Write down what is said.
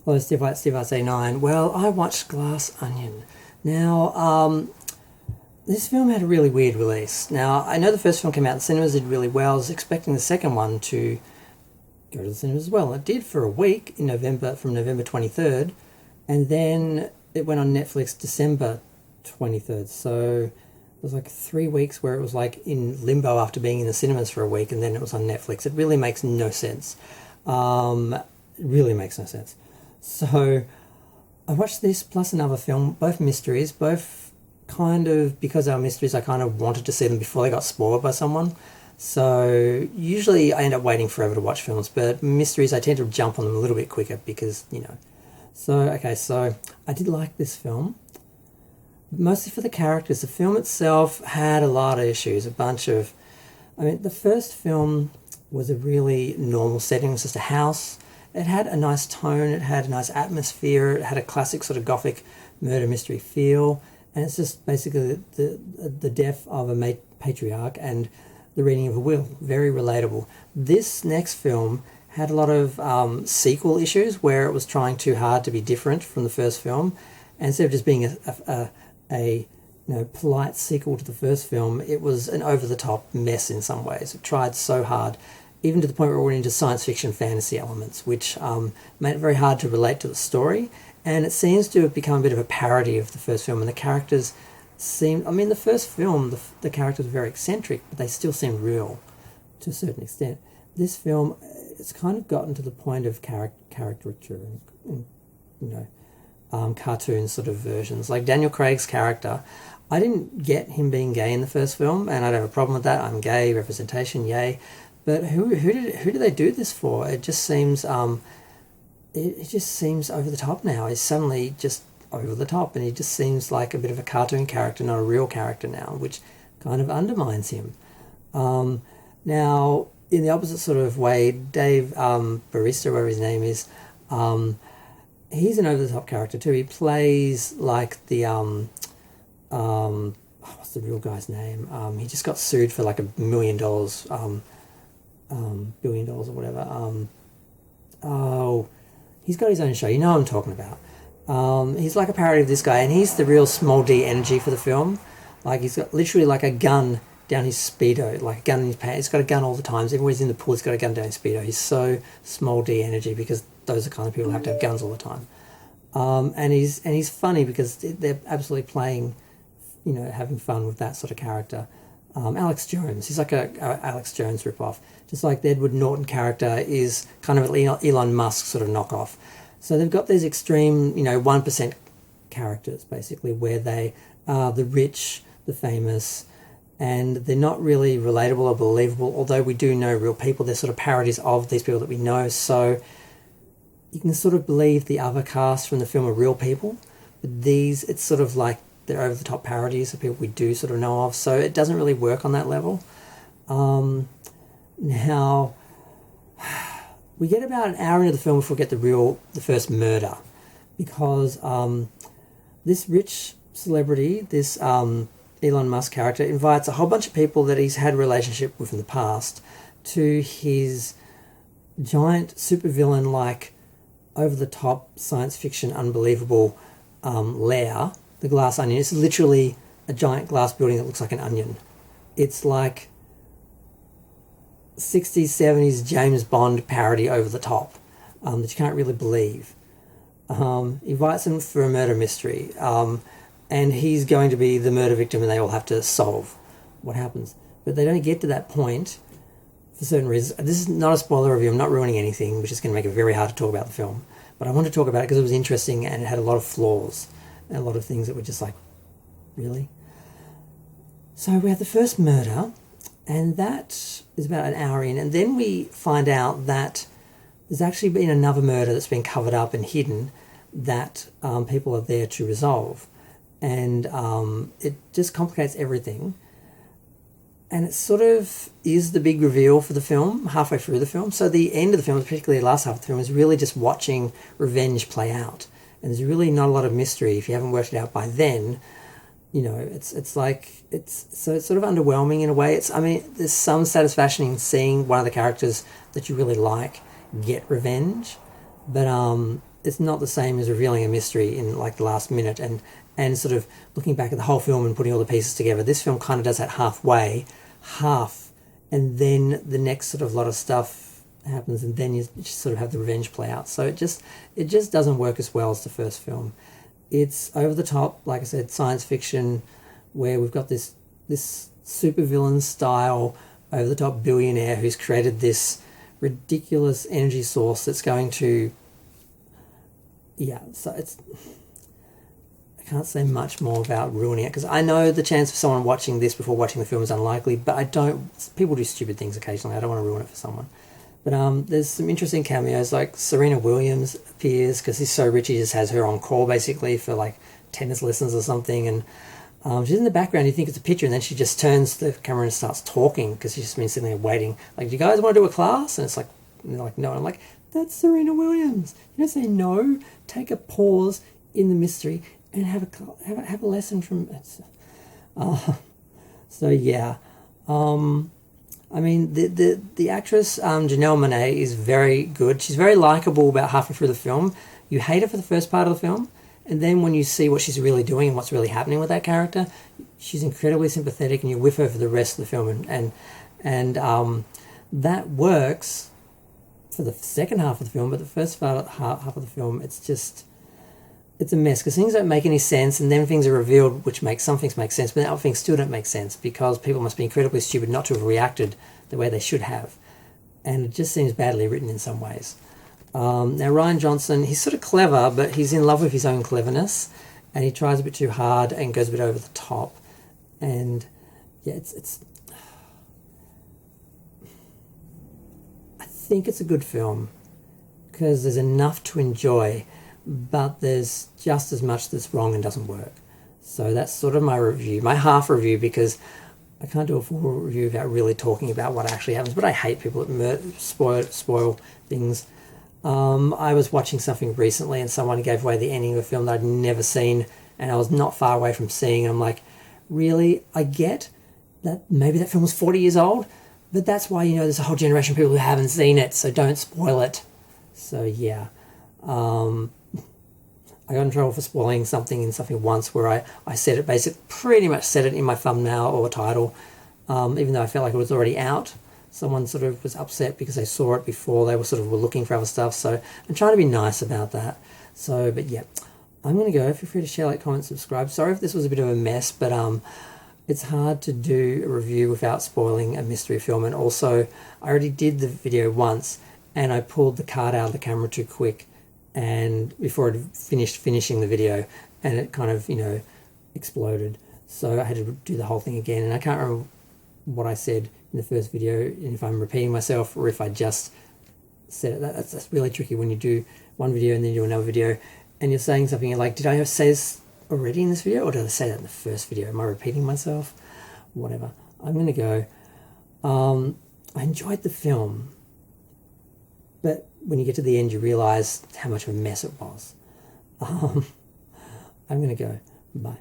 Hello, Steve Arts 89. Well, I watched Glass Onion. Now, this film had a really weird release. Now, I know the first film came out in cinemas, did really well. I was expecting the second one to go to the cinemas as well. It did for a week in November, from November 23rd, and then it went on Netflix December 23rd. So it was like 3 weeks where it was like in limbo after being in the cinemas for a week, and then it was on Netflix. It really makes no sense. It really makes no sense. So I watched this plus another film, both mysteries, both kind of, because they were mysteries, I kind of wanted to see them before they got spoiled by someone. So usually I end up waiting forever to watch films, but mysteries I tend to jump on them a little bit quicker because, you know. So I did like this film, mostly for the characters. The film itself had a lot of issues, the first film was a really normal setting. It was just a house. It had a nice tone, it had a nice atmosphere, it had a classic sort of gothic murder mystery feel, and it's just basically the death of a patriarch and the reading of a will. Very relatable. This next film had a lot of sequel issues where it was trying too hard to be different from the first film, and instead of just being a polite sequel to the first film, it was an over-the-top mess in some ways. It tried so hard, even to the point where it went into science fiction fantasy elements, which made it very hard to relate to the story. And it seems to have become a bit of a parody of the first film, and the characters the first film, the characters were very eccentric, but they still seemed real to a certain extent. This film, it's kind of gotten to the point of caricature and cartoon sort of versions. Like Daniel Craig's character, I didn't get him being gay in the first film, and I don't have a problem with that. I'm gay, representation, yay. But who did they do this for? It just seems it just seems over the top now. He's suddenly just over the top, and he just seems like a bit of a cartoon character, not a real character now, which kind of undermines him. Now, in the opposite sort of way, Dave Bautista, whatever his name is, he's an over the top character too. He plays like the what's the real guy's name? He just got sued for like $1 million. $1 billion or whatever. He's got his own show. You know what I'm talking about. He's like a parody of this guy, and he's the real Small D energy for the film. Like, he's got literally like a gun down his Speedo, like a gun in his pants. He's got a gun all the time. Everywhere he's in the pool, he's got a gun down his Speedo. He's so Small D energy because those are the kind of people who have to have guns all the time. And he's funny because they're absolutely playing, having fun with that sort of character. Alex Jones, he's like a Alex Jones ripoff. Just like the Edward Norton character is kind of an Elon Musk sort of knockoff. So they've got these extreme, 1% characters, basically, where they are the rich, the famous, and they're not really relatable or believable, although we do know real people. They're sort of parodies of these people that we know, so you can sort of believe the other cast from the film are real people, but these, it's sort of like they're over-the-top parodies of people we do sort of know of, so it doesn't really work on that level. Now, we get about an hour into the film before we get the first murder, because this rich celebrity, this Elon Musk character, invites a whole bunch of people that he's had a relationship with in the past to his giant supervillain-like, over-the-top, science fiction, unbelievable lair, the Glass Onion. It's literally a giant glass building that looks like an onion. It's like 60s, 70s James Bond parody over the top that you can't really believe. He invites him for a murder mystery, and he's going to be the murder victim, and they all have to solve what happens. But they don't get to that point for certain reasons. This is not a spoiler review. I'm not ruining anything, which is going to make it very hard to talk about the film. But I want to talk about it because it was interesting and it had a lot of flaws and a lot of things that were just like, really? So we have the first murder, and that is about an hour in, and then we find out that there's actually been another murder that's been covered up and hidden that people are there to resolve. And it just complicates everything. And it sort of is the big reveal for the film, halfway through the film. So the end of the film, particularly the last half of the film, is really just watching revenge play out. And there's really not a lot of mystery. If you haven't worked it out by then, it's sort of underwhelming in a way. There's some satisfaction in seeing one of the characters that you really like get revenge, but it's not the same as revealing a mystery in like the last minute and sort of looking back at the whole film and putting all the pieces together. This film kind of does that halfway, and then the next sort of lot of stuff happens, and then you just sort of have the revenge play out. So it just doesn't work as well as the first film. It's over the top, like I said, science fiction, where we've got this supervillain style over the top billionaire who's created this ridiculous energy source that's going to, so it's, I can't say much more about ruining it, because I know the chance of someone watching this before watching the film is unlikely, but people do stupid things occasionally. I don't want to ruin it for someone. But there's some interesting cameos, like Serena Williams appears because he's so rich he just has her on call basically for like tennis lessons or something, and she's in the background. You think it's a picture, and then she just turns the camera and starts talking because she's just been sitting there waiting. Like, do you guys want to do a class? And it's like, and they're like, no. And I'm like, that's Serena Williams. You don't say no. Take a pause in the mystery and have a lesson from. So yeah. I mean, the actress Janelle Monáe is very good. She's very likable about halfway through the film. You hate her for the first part of the film, and then when you see what she's really doing and what's really happening with that character, she's incredibly sympathetic, and you're with her for the rest of the film. And that works for the second half of the film, but the first half of the film, it's a mess because things don't make any sense, and then things are revealed which make some things make sense, but other things still don't make sense because people must be incredibly stupid not to have reacted the way they should have. And it just seems badly written in some ways. Now, Rian Johnson, he's sort of clever, but he's in love with his own cleverness, and he tries a bit too hard and goes a bit over the top. And yeah, it's I think it's a good film because there's enough to enjoy, but there's just as much that's wrong and doesn't work. So that's sort of my review, my half review, because I can't do a full review without really talking about what actually happens, but I hate people that spoil things. I was watching something recently and someone gave away the ending of a film that I'd never seen, and I was not far away from seeing it. I'm like, really? I get that maybe that film was 40 years old, but that's why, there's a whole generation of people who haven't seen it, so don't spoil it. So yeah. I got in trouble for spoiling something in something once where I said it, pretty much said it in my thumbnail or title, even though I felt like it was already out. Someone sort of was upset because they saw it before they were looking for other stuff. So I'm trying to be nice about that. So, but yeah, I'm going to go. Feel free to share, like, comment, subscribe. Sorry if this was a bit of a mess, but it's hard to do a review without spoiling a mystery film. And also, I already did the video once and I pulled the card out of the camera too quick, and before I'd finished finishing the video, and it kind of, exploded. So I had to do the whole thing again, and I can't remember what I said in the first video, and if I'm repeating myself or if I just said it. That's really tricky when you do one video and then you do another video, and you're saying something, you're like, did I say this already in this video, or did I say that in the first video? Am I repeating myself? Whatever. I'm going to go. I enjoyed the film, but when you get to the end, you realise how much of a mess it was. I'm going to go. Bye.